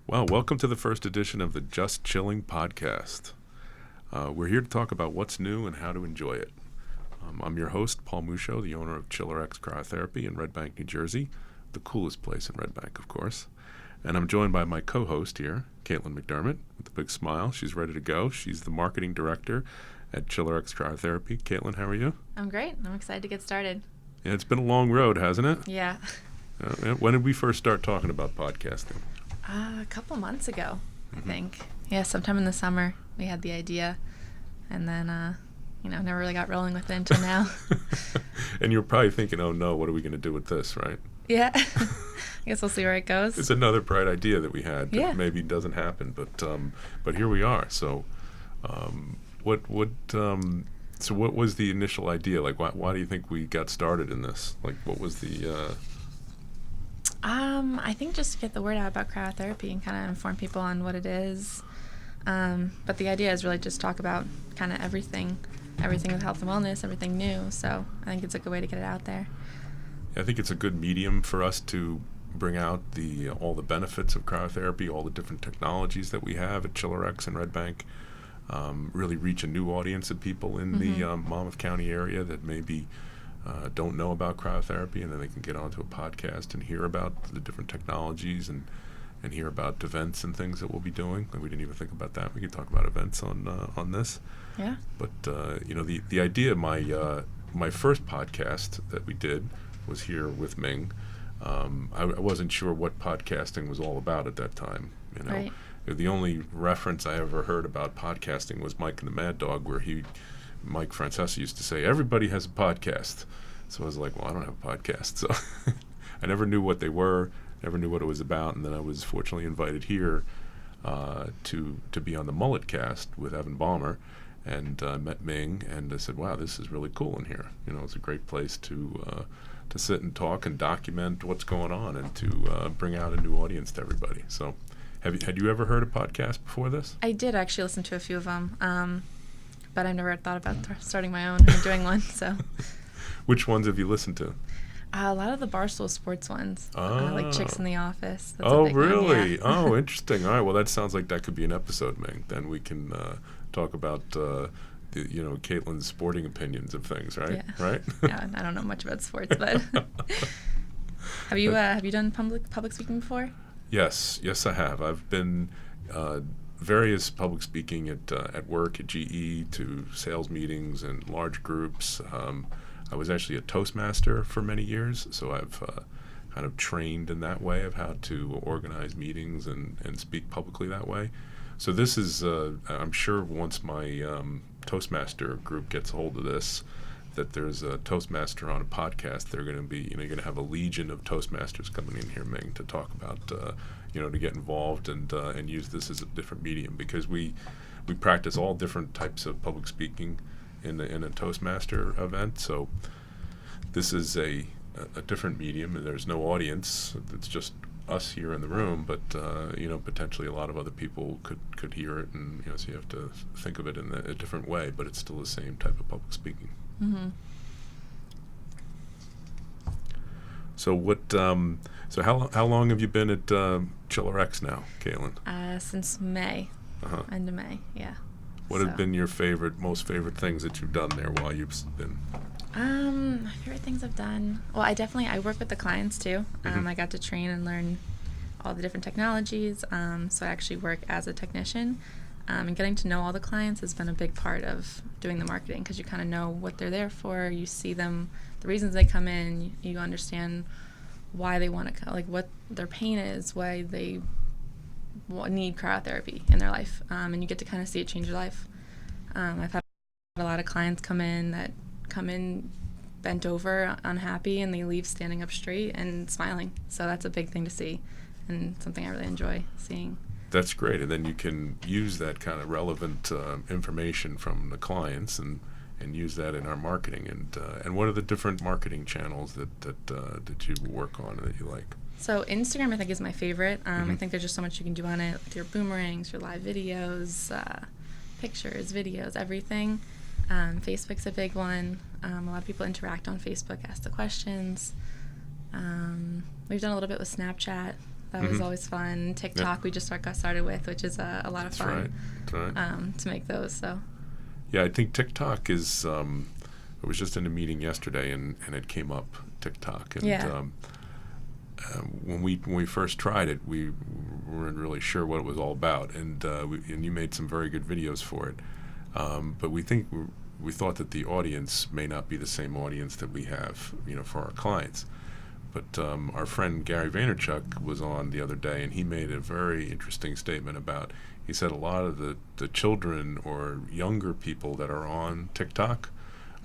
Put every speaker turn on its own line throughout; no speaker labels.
Well, welcome to the first edition of the Just Chilling podcast. We're here to talk about what's new and how to enjoy it. I'm your host, Paul Musho, the owner of Cryotherapy in Red Bank, New Jersey, the coolest place in Red Bank, of course. And I'm joined by my co-host here, Kaitlyn McDermott, with a big smile. She's ready to go. She's the marketing director at Cryotherapy. Kaitlyn, how are you?
I'm great. I'm excited to get started.
Yeah, it's been a long road, hasn't it?
Yeah.
When did we first start talking about podcasting?
A couple months ago, I think. Yeah, sometime in the summer we had the idea, and then, never really got rolling with it until now.
And you're probably thinking, oh no, what are we going to do with this, right?
Yeah. I guess we'll see where it goes.
It's another bright idea that we had that
Yeah.
maybe doesn't happen, but here we are. So, what was the initial idea? Like, why do you think we got started in this? Like, what was the?
I think just to get the word out about cryotherapy and kind of inform people on what it is. But the idea is really just talk about kind of everything with health and wellness, everything new. So I think it's a good way to get it out there.
I think it's a good medium for us to bring out all the benefits of cryotherapy, all the different technologies that we have at ChillerX and Red Bank. Really reach a new audience of people in the Monmouth County area that maybe don't know about cryotherapy, and then they can get onto a podcast and hear about the different technologies and hear about events and things that we'll be doing. And we didn't even think about that. We could talk about events on this.
Yeah.
But the idea of my first podcast that we did was here with Ming. I wasn't sure what podcasting was all about at that time.
Right.
The only reference I ever heard about podcasting was Mike and the Mad Dog, where Mike Francesa used to say, everybody has a podcast. So I was like, well, I don't have a podcast. So I never knew what they were, never knew what it was about. And then I was fortunately invited here to be on the Mullet Cast with Evan Balmer, and met Ming, and I said, wow, this is really cool in here. It's a great place to sit and talk and document what's going on and to bring out a new audience to everybody. So had you ever heard a podcast before this?
I did actually listen to a few of them. But I've never thought about starting my own or doing one. So,
which ones have you listened to?
A lot of the Barstool Sports ones, like Chicks in the Office. That's
Oh,
a big one,
really?
yeah.
Oh, interesting. All right. Well, that sounds like that could be an episode, Ming. Then we can talk about Kaitlyn's sporting opinions of things, right?
Yeah.
Right?
Yeah, I don't know much about sports, but have you done public speaking before?
Yes, I have. I've been various public speaking at work at GE, to sales meetings and large groups. I was actually a Toastmaster for many years, so I've kind of trained in that way of how to organize meetings and speak publicly that way. So this is, I'm sure once my Toastmaster group gets a hold of this, that there's a Toastmaster on a podcast. They're going to be, you're going to have a legion of Toastmasters coming in here, Ming, to talk about, to get involved and use this as a different medium, because we practice all different types of public speaking in a Toastmaster event. So this is a different medium, and there's no audience. It's just us here in the room, but potentially a lot of other people could hear it, and so you have to think of it in a different way, but it's still the same type of public speaking.
Mm-hmm.
So what? So how long have you been at ChillerX now, Kaitlyn?
Since May. End of May. Yeah.
What have been your most favorite things that you've done there while you've been?
My favorite things I've done. Well, I work with the clients too. I got to train and learn all the different technologies. So I actually work as a technician. And getting to know all the clients has been a big part of doing the marketing, because you kind of know what they're there for. You see them, the reasons they come in. You understand why they want to, like what their pain is, why they need cryotherapy in their life, and you get to kind of see it change your life. I've had a lot of clients come in bent over, unhappy, and they leave standing up straight and smiling. So that's a big thing to see, and something I really enjoy seeing.
That's great, and then you can use that kind of relevant information from the clients and use that in our marketing. And what are the different marketing channels that you work on that you like?
So Instagram, I think, is my favorite. I think there's just so much you can do on it with your boomerangs, your live videos, pictures, videos, everything. Facebook's a big one. A lot of people interact on Facebook, ask the questions. We've done a little bit with Snapchat. That was always fun. TikTok we just got started with, which is a lot of
That's
fun.
That's right.
To make those. So.
Yeah, I think TikTok is. I was just in a meeting yesterday, and it came up TikTok, and when we first tried it, we weren't really sure what it was all about, and you made some very good videos for it. But we thought that the audience may not be the same audience that we have, for our clients. But our friend Gary Vaynerchuk was on the other day, and he made a very interesting statement about. He said a lot of the children or younger people that are on TikTok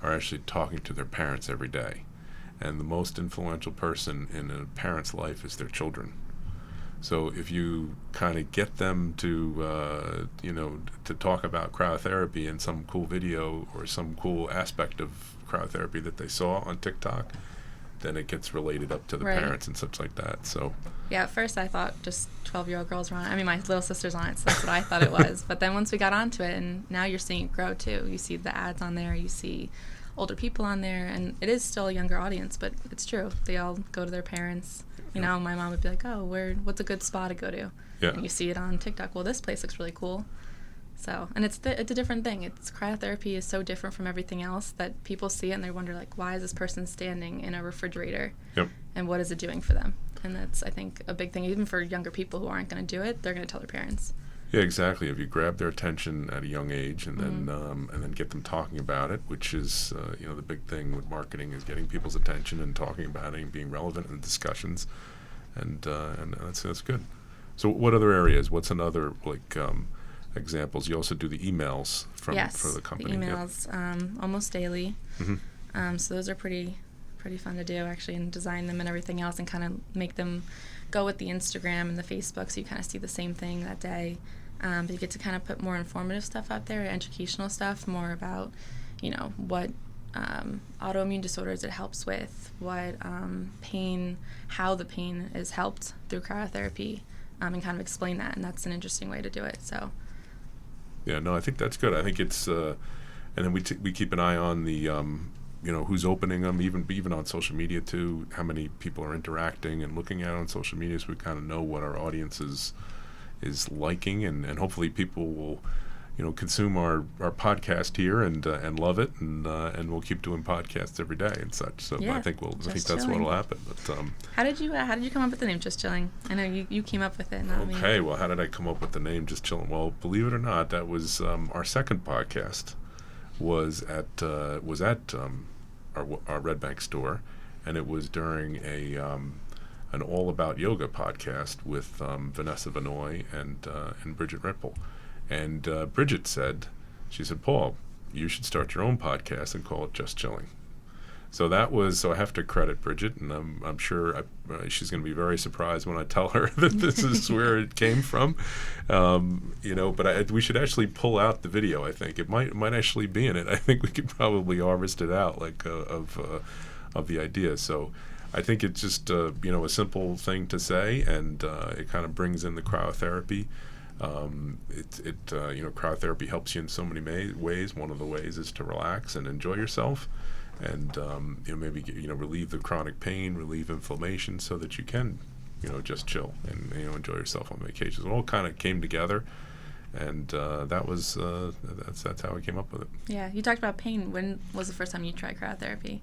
are actually talking to their parents every day. And the most influential person in a parent's life is their children. So if you kind of get them to, to talk about cryotherapy in some cool video or some cool aspect of cryotherapy that they saw on TikTok, then it gets related up to the parents and such like that. So
yeah, at first I thought just 12-year-old girls were on it. I mean, my little sister's on it, so that's what I thought it was. But then once we got onto it, and now you're seeing it grow too. You see the ads on there, you see older people on there, and it is still a younger audience, but it's true. They all go to their parents. My mom would be like, oh, what's a good spa to go to?
Yeah.
And you see it on TikTok. Well, this place looks really cool. So, and it's a different thing. Cryotherapy is so different from everything else that people see it and they wonder, like, why is this person standing in a refrigerator?
Yep.
And what is it doing for them? And that's, I think, a big thing. Even for younger people who aren't going to do it, they're going to tell their parents.
Yeah, exactly. If you grab their attention at a young age and then get them talking about it, which is the big thing with marketing is getting people's attention and talking about it and being relevant in discussions, and that's good. So what other areas? What's another examples? You also do the emails for the company.
Yes, the emails almost daily. Mm-hmm. So those are pretty fun to do actually, and design them and everything else, and kind of make them go with the Instagram and the Facebook, so you kind of see the same thing that day. But you get to kind of put more informative stuff out there, educational stuff, more about, what autoimmune disorders it helps with, what pain, how the pain is helped through cryotherapy, and kind of explain that, and that's an interesting way to do it. So.
Yeah, no, I think that's good. I think it's, and then we keep an eye on the, who's opening them, even on social media too, how many people are interacting and looking at it on social media, so we kind of know what our audience is liking, and hopefully people will, consume our podcast here and love it, and we'll keep doing podcasts every day and such. So
yeah,
I think that's what'll happen. But
how did you come up with the name Just Chilling? I know you came up with it, not me.
Okay, well, how did I come up with the name Just Chilling? Well, believe it or not, that was our second podcast was at our Red Bank store, and it was during an All About Yoga podcast with Vanessa Vanoy and Bridget Ripple. And Bridget said, Paul, you should start your own podcast and call it Just Chilling. So I have to credit Bridget, and I'm sure she's going to be very surprised when I tell her that this is where it came from. But we should actually pull out the video. I think it might actually be in it. I think we could probably harvest it out of the idea. So I think it's just a simple thing to say, and it kind of brings in the cryotherapy. Cryotherapy helps you in so many ways. One of the ways is to relax and enjoy yourself, and maybe relieve the chronic pain, relieve inflammation, so that you can just chill and enjoy yourself on vacations. It all kind of came together, and that's how I came up with it.
Yeah, you talked about pain. When was the first time you tried cryotherapy?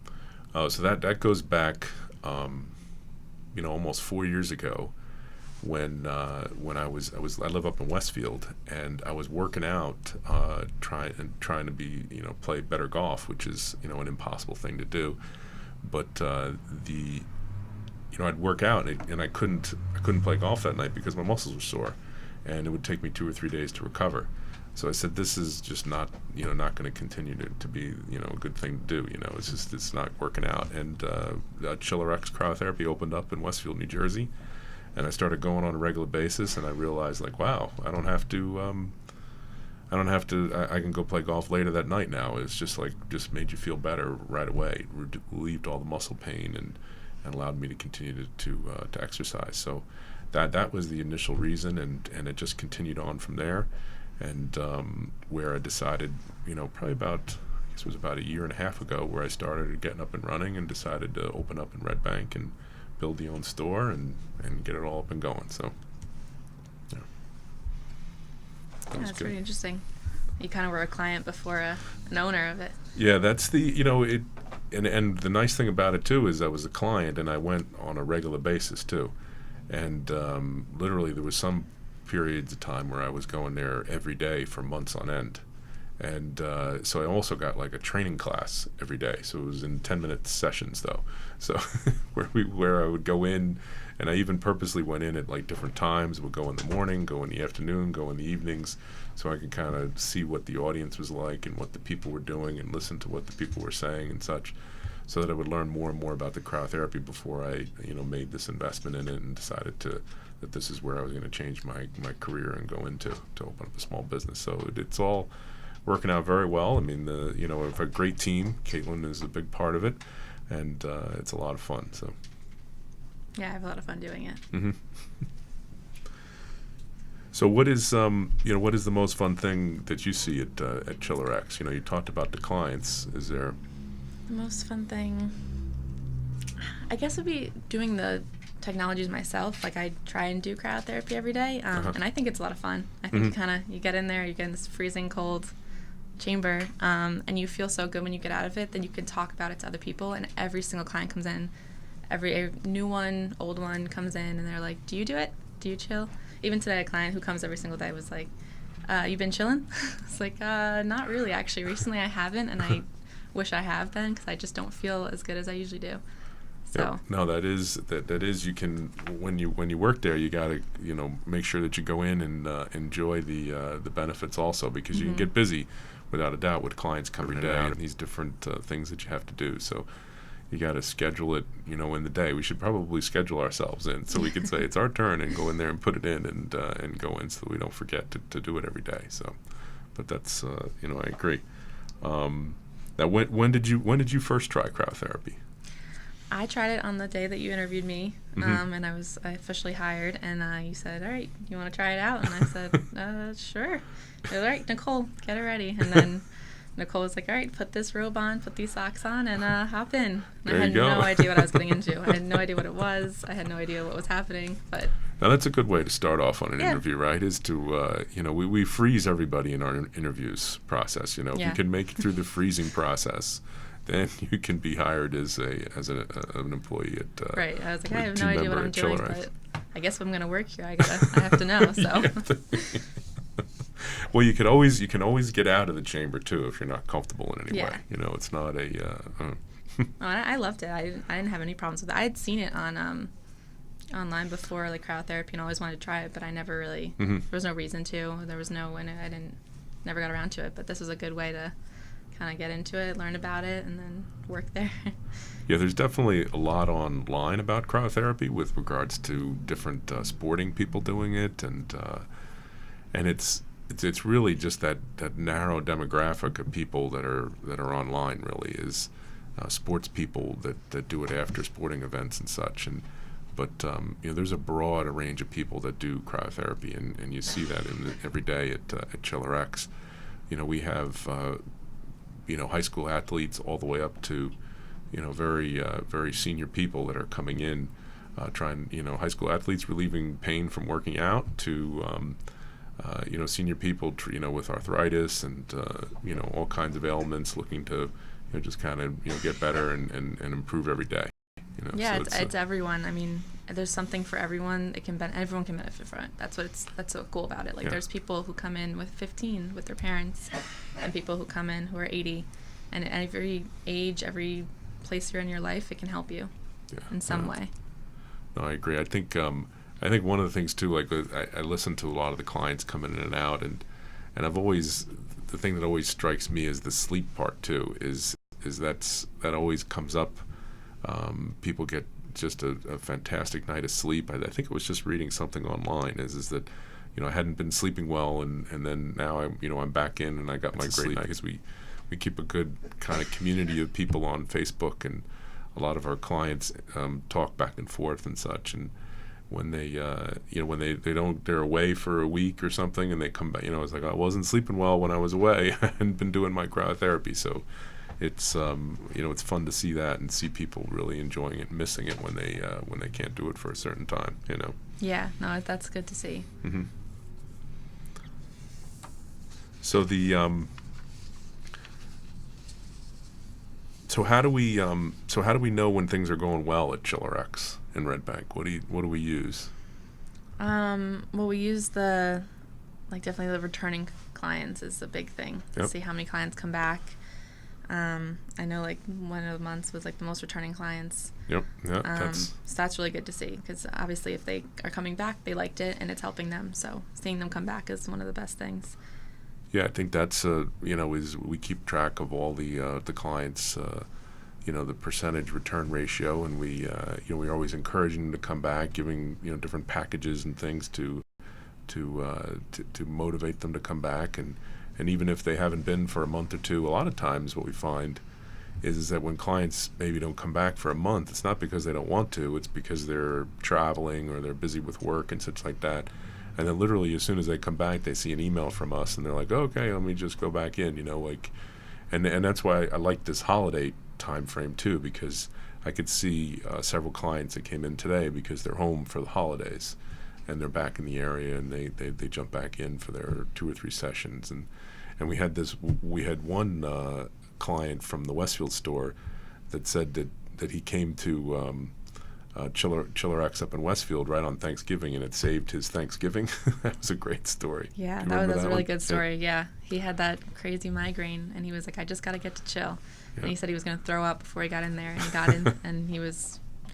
So that goes back almost 4 years ago, when I live up in Westfield, and I was working out, trying to be play better golf, which is an impossible thing to do, but I'd work out and I couldn't play golf that night because my muscles were sore, and it would take me 2 or 3 days to recover. So I said, this is just not going to continue to be a good thing to do. It's not working out. And Chiller X Cryotherapy opened up in Westfield, New Jersey, and I started going on a regular basis. And I realized, wow, I can go play golf later that night now. It's just made you feel better right away. It relieved all the muscle pain and allowed me to continue to exercise. So that was the initial reason, and it just continued on from there. And where I decided, probably it was about a year and a half ago, where I started getting up and running and decided to open up in Red Bank and build your own store and get it all up and going. So, yeah. That was
That's
good.
pretty interesting. You kind of were a client before an owner of it.
Yeah, that's the, and the nice thing about it too is I was a client and I went on a regular basis too. And literally there was some periods of time where I was going there every day for months on end. And so I also got like a training class every day. So it was in 10-minute sessions though. So where I would go in, and I even purposely went in at like different times. Would go in the morning, go in the afternoon, go in the evenings, so I could kind of see what the audience was like and what the people were doing and listen to what the people were saying and such, so that I would learn more and more about the cryotherapy before I made this investment in it and decided that this is where I was going to change my career and go into to open up a small business. So it's all working out very well. I mean, we have a great team. Kaitlyn is a big part of it, and it's a lot of fun. So.
Yeah, I have a lot of fun doing it.
Mm-hmm. So what is the most fun thing that you see at Chiller X? You talked about the clients. Is there
The most fun thing, I guess, would be doing the technologies myself. Like, I try and do cryotherapy every day, and I think it's a lot of fun. I think you get in there, you get in this freezing cold chamber, and you feel so good when you get out of it. Then you can talk about it to other people, and every single client comes in. Every new one, old one comes in, and they're like, do you do it? Do you chill? Even today, a client who comes every single day was like, you been chilling? It's like, not really, actually. Recently I haven't, and I wish I have been, because I just don't feel as good as I usually do. So.
Yeah. No, that is you can, when you work there, you got to make sure that you go in and enjoy the benefits also, because you can get busy without a doubt with clients coming in and out and these different things that you have to do. So you got to schedule it, in the day. We should probably schedule ourselves in so we can say it's our turn and go in there and put it in and go in, so that we don't forget to do it every day. So, but that's I agree. Now, when did you first try cryotherapy?
I tried it on the day that you interviewed me, and I officially hired, and you said, all right, you want to try it out? And I said, sure. All right, Nicole, get it ready. And then Nicole was like, all right, put this robe on, put these socks on, and hop in. And I had no idea what I was getting into. I had no idea what it was. I had no idea what was happening. But
now, that's a good way to start off on an interview, right? Is to, we freeze everybody in our interviews process. If you can make it through the freezing process, then you can be hired as an employee at
right. I was like, I have no idea what I'm doing, but I guess if I'm going to work here, I have to know. So.
Well, you can always get out of the chamber too if you're not comfortable in any way. It's not a.
I loved it. I didn't have any problems with it. I had seen it on online before, like cryotherapy, and always wanted to try it, but I never really. There was no reason to. There was no when I never got around to it. But this was a good way to kind of get into it, learn about it, and then work there.
Yeah, there's definitely a lot online about cryotherapy with regards to different sporting people doing it, and it's really just that narrow demographic of people that are online. Really is sports people that do it after sporting events and such, but there's a broad range of people that do cryotherapy, and you see that every day at Chiller X. We have high school athletes all the way up to very senior people that are coming in, trying high school athletes relieving pain from working out to senior people with arthritis and all kinds of ailments, looking to just kind of get better and improve every day.
Yeah, so it's everyone. I mean, there's something for everyone. Everyone can benefit from it. That's so cool about it. Like, there's people who come in with 15 with their parents, and people who come in who are 80, and at every age, every place you're in your life, it can help you in some way.
No, I agree. I think one of the things too, like I listen to a lot of the clients coming in and out, and I've always, the thing that always strikes me is the sleep part too. Is that always comes up. People get just a fantastic night of sleep. I think it was just reading something online is that I hadn't been sleeping well, and then now I'm back in and I got my great night, because we keep a good kind of community of people on Facebook, and a lot of our clients talk back and forth and such, and when they they're away for a week or something and they come back, it's like, I wasn't sleeping well when I was away. I hadn't been doing my cryotherapy, so it's it's fun to see that and see people really enjoying it, missing it when they can't do it for a certain time.
Yeah, no, that's good to see.
Mm-hmm. So so how do we know when things are going well at ChillerX in Red Bank? What do we use?
Well, we use definitely the returning clients is a big thing to see how many clients come back. I know one of the months was the most returning clients.
Yep. Yeah.
So that's really good to see, because obviously if they are coming back, they liked it and it's helping them. So seeing them come back is one of the best things.
Yeah, I think that's is we keep track of all the clients, the percentage return ratio, and we're always encouraging them to come back, giving different packages and things to motivate them to come back, and even if they haven't been for a month or two, a lot of times what we find is that when clients maybe don't come back for a month, it's not because they don't want to, it's because they're traveling or they're busy with work and such like that. And then literally as soon as they come back, they see an email from us and they're like, okay, let me just go back in, and that's why I like this holiday time frame too, because I could see several clients that came in today because they're home for the holidays and they're back in the area, and they jump back in for their 2 or 3 sessions. And we had one client from the Westfield store that said that he came to ChillerX up in Westfield right on Thanksgiving, and it saved his Thanksgiving. That was a great story.
Yeah, that was a really good story. Yeah, he had that crazy migraine, and he was like, I just got to get to chill. Yeah. And he said he was going to throw up before he got in there, and he got in, and he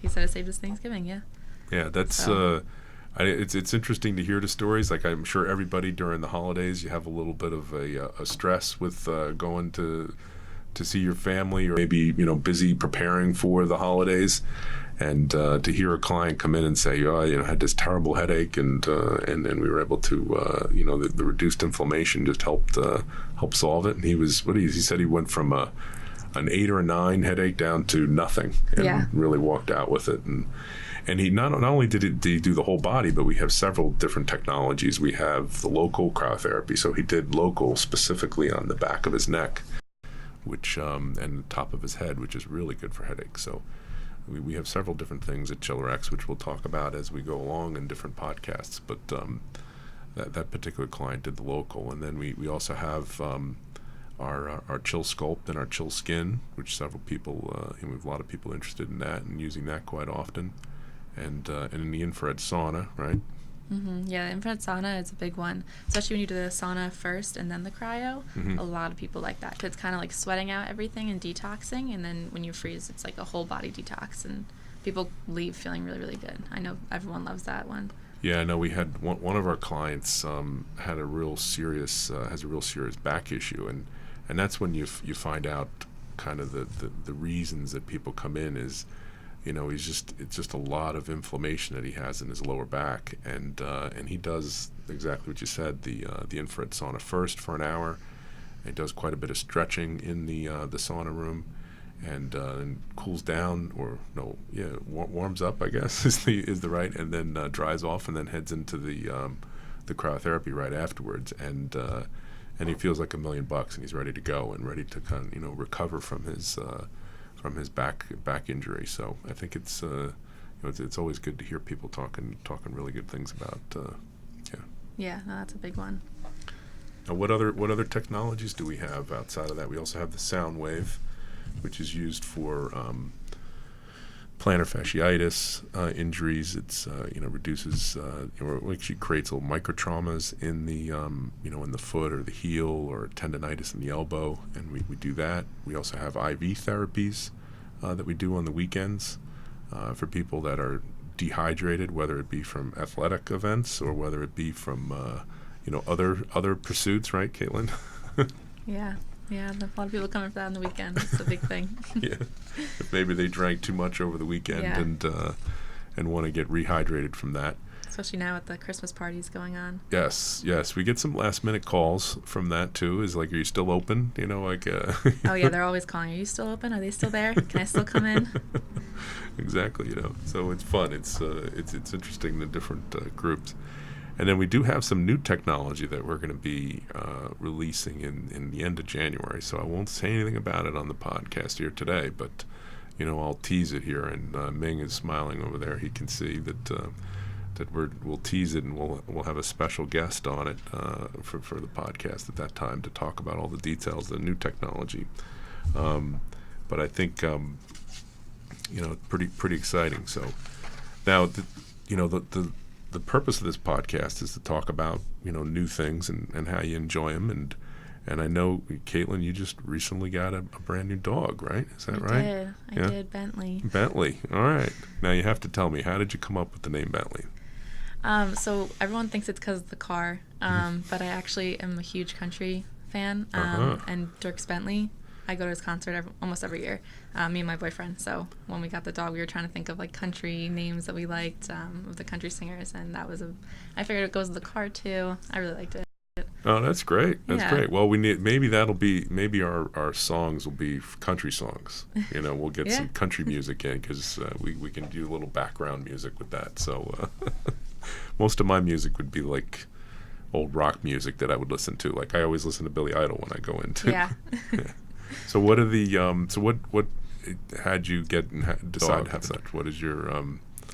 said it saved his Thanksgiving. Yeah. Yeah,
that's it's interesting to hear the stories. I'm sure everybody during the holidays, you have a little bit of a stress with going to see your family, or maybe busy preparing for the holidays. And to hear a client come in and say, I had this terrible headache, and we were able to, the reduced inflammation just helped solve it. And he said he went from an 8 or a 9 headache down to nothing, and really walked out with it. And he not only did he do the whole body, but we have several different technologies. We have the local cryotherapy, so he did local specifically on the back of his neck, which and the top of his head, which is really good for headaches. So we have several different things at ChillerX, which we'll talk about as we go along in different podcasts. But that particular client did the local, and then we also have our Chill Sculpt and our Chill Skin, which several people, we have a lot of people interested in that and using that quite often, and in the infrared sauna, right?
Mm-hmm. Yeah, the infrared sauna is a big one, especially when you do the sauna first and then the cryo. Mm-hmm. A lot of people like that, because it's kind of like sweating out everything and detoxing, and then when you freeze, it's like a whole body detox, and people leave feeling really, really good. I know everyone loves that one.
Yeah, I know we had one of our clients has a real serious back issue, and that's when you find out kind of the reasons that people come in is, it's just a lot of inflammation that he has in his lower back, and he does exactly what you said, the infrared sauna first for an hour. He does quite a bit of stretching in the sauna room, and cools down, warms up, I guess is the right, and then dries off, and then heads into the cryotherapy right afterwards, and he feels like $1 million, and he's ready to go and ready to kind of recover from his back injury. So I think it's always good to hear people talking really good things about.
Yeah, no, that's a big one.
Now, what other technologies do we have outside of that? We also have the sound wave, which is used for plantar fasciitis injuries. It's reduces actually creates little microtraumas in the in the foot or the heel, or tendonitis in the elbow, and we do that. We also have IV therapies that we do on the weekends for people that are dehydrated, whether it be from athletic events or whether it be from other pursuits, right, Kaitlyn?
Yeah, a lot of people coming for that on the weekend. It's a big thing.
Yeah, if maybe they drank too much over the weekend and want to get rehydrated from that.
Especially now with the Christmas parties going on.
Yes, we get some last-minute calls from that too. Is like, are you still open?
Oh yeah, they're always calling. Are you still open? Are they still there? Can I still come in?
Exactly. So it's fun. It's interesting, the different groups. And then we do have some new technology that we're going to be releasing in the end of January. So I won't say anything about it on the podcast here today, but I'll tease it here. And Ming is smiling over there. He can see that we'll tease it, and we'll have a special guest on it for the podcast at that time to talk about all the details of the new technology. But I think pretty exciting. So now the purpose of this podcast is to talk about new things and how you enjoy them, and I know, Kaitlyn, you just recently got a brand new dog, right? Is that right?
I did, Bentley.
Bentley. All right. Now you have to tell me, how did you come up with the name Bentley?
So everyone thinks it's because of the car, but I actually am a huge country fan, and Dirk Bentley. I go to his concert almost every year, me and my boyfriend. So when we got the dog, we were trying to think of like country names that we liked, of the country singers, and I figured it goes with the car too. I really liked it.
Oh, that's great. That's great. Well, maybe our songs will be country songs. We'll get some country music in, because we can do a little background music with that. So most of my music would be like old rock music that I would listen to. Like I always listen to Billy Idol when I go into.
Yeah.
So what are the what had you decide to have such? What is your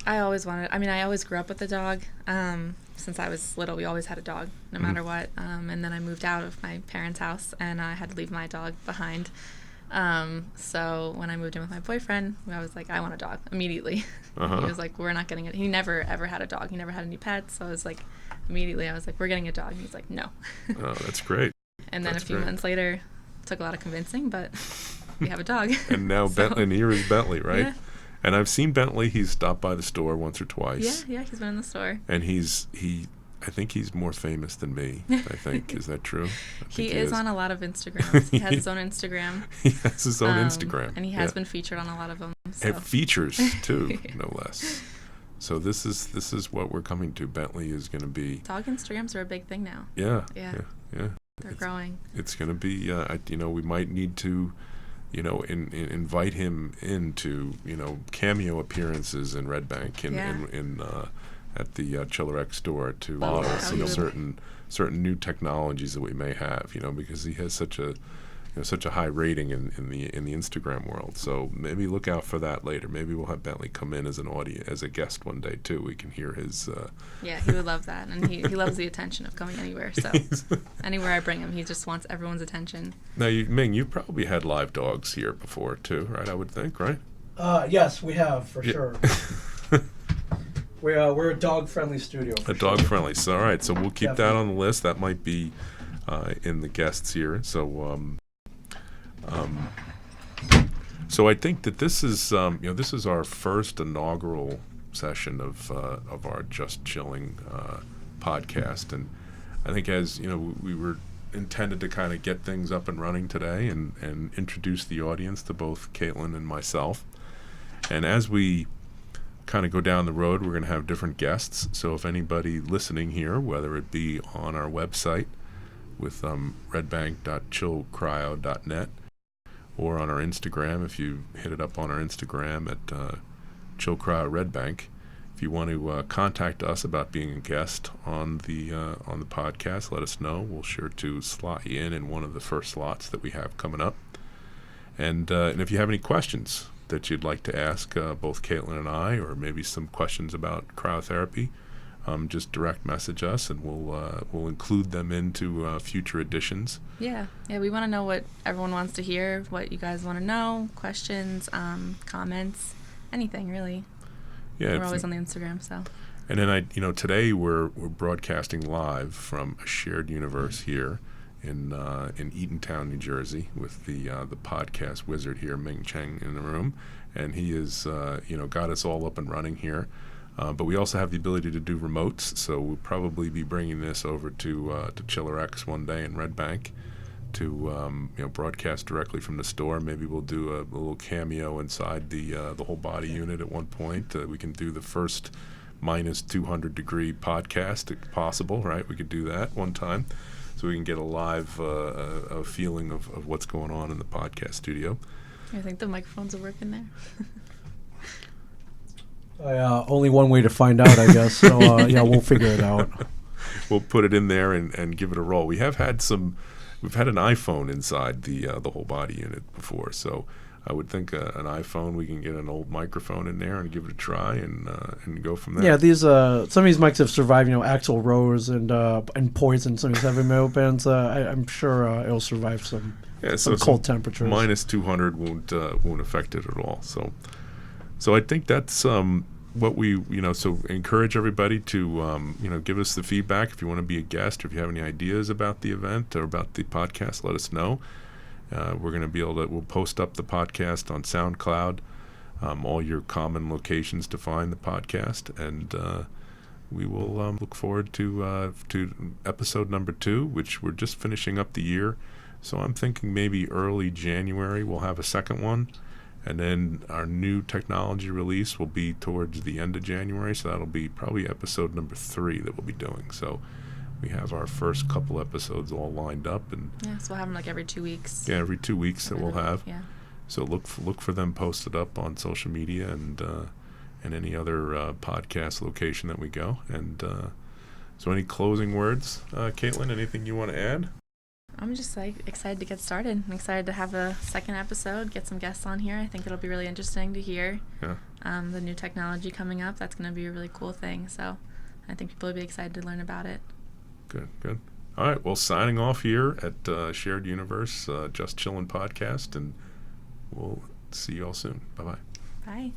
I always grew up with a dog. Since I was little, we always had a dog, no matter what. And then I moved out of my parents' house, and I had to leave my dog behind. So when I moved in with my boyfriend, I was like, I want a dog immediately. He was like, we're not getting it. He never ever had a dog. He never had any pets. So I was like, immediately, I was like, we're getting a dog. And he's like, no.
Oh, that's great.
And then a few months later, took a lot of convincing, but we have a dog.
And now Bentley, and here is Bentley, right? Yeah. And I've seen Bentley. He's stopped by the store once or twice.
Yeah, he's been in the store.
And I think he's more famous than me. I think, is that true?
He is on a lot of Instagrams. He has his own Instagram.
He has his own Instagram,
and he has been featured on a lot of them. So.
And features too, no less. So this is what we're coming to. Bentley is going to be.
Dog Instagrams are a big thing now.
Yeah.
They're growing.
It's going to be. We might need to. Invite him into, cameo appearances in Red Bank at the Chiller X store to model certain new technologies that we may have, because he has such a high rating in the Instagram world. So maybe look out for that later. Maybe we'll have Bentley come in as a guest one day too. We can hear his.
Yeah, he would love that, and he loves the attention of coming anywhere. So anywhere I bring him, he just wants everyone's attention.
Now, Ming, you've probably had live dogs here before too, right? I would think, right?
Yes, we have for sure. We're a dog-friendly studio.
A dog-friendly. So all right, so we'll keep that on the list. That might be in the guests here. So. So I think that this is our first inaugural session of our Just Chilling podcast, and I think as we were intended to kind of get things up and running today and introduce the audience to both Kaitlyn and myself, and as we kind of go down the road, we're going to have different guests. So if anybody listening here, whether it be on our website with redbank.chillcryo.net, or on our Instagram, if you hit it up on our Instagram at Chill Cryo Red Bank. If you want to contact us about being a guest on the podcast, let us know. We'll sure to slot you in one of the first slots that we have coming up. And if you have any questions that you'd like to ask both Kaitlyn and I, or maybe some questions about cryotherapy, just direct message us, and we'll include them into future editions.
Yeah, we want to know what everyone wants to hear, what you guys want to know, questions, comments, anything really. Yeah, we're always on the Instagram, so.
And then today we're broadcasting live from a shared universe here in Eatontown, New Jersey, with the podcast wizard here, Ming Cheng, in the room, and he is got us all up and running here. But we also have the ability to do remotes, so we'll probably be bringing this over to Chiller X one day in Red Bank to broadcast directly from the store. Maybe we'll do a little cameo inside the whole body unit at one point. We can do the first minus 200 degree podcast if possible, right? We could do that one time, so we can get a live a feeling of what's going on in the podcast studio.
I think the microphones are working there.
Only one way to find out, I guess. So, we'll figure it out.
we'll put it in there and give it a roll. We've had an iPhone inside the whole body unit before, so I would think an iPhone, we can get an old microphone in there and give it a try and go from there.
Yeah, these some of these mics have survived, Axl Rose and Poison, some of these heavy metal bands. I'm sure it'll survive some cold temperatures.
Minus 200 won't affect it at all. So I think that's what we so encourage everybody to give us the feedback if you want to be a guest, or if you have any ideas about the event or about the podcast, let us know. We're going to we'll post up the podcast on SoundCloud, all your common locations to find the podcast, and we will look forward to episode number 2, which we're just finishing up the year. So I'm thinking maybe early January we'll have a second one, and then our new technology release will be towards the end of January, so that'll be probably episode number 3 that we'll be doing. So we have our first couple episodes all lined up, and
so we'll have them like every 2 weeks.
Yeah, every 2 weeks that we'll have.
Yeah.
So look for them posted up on social media and any other podcast location that we go. And so, any closing words, Kaitlyn? Anything you want to add?
I'm just excited to get started. I'm excited to have a second episode, get some guests on here. I think it'll be really interesting to hear the new technology coming up. That's going to be a really cool thing. So I think people will be excited to learn about it.
Good. All right, well, signing off here at Shared Universe, Just Chillin' Podcast, and we'll see you all soon. Bye-bye.
Bye.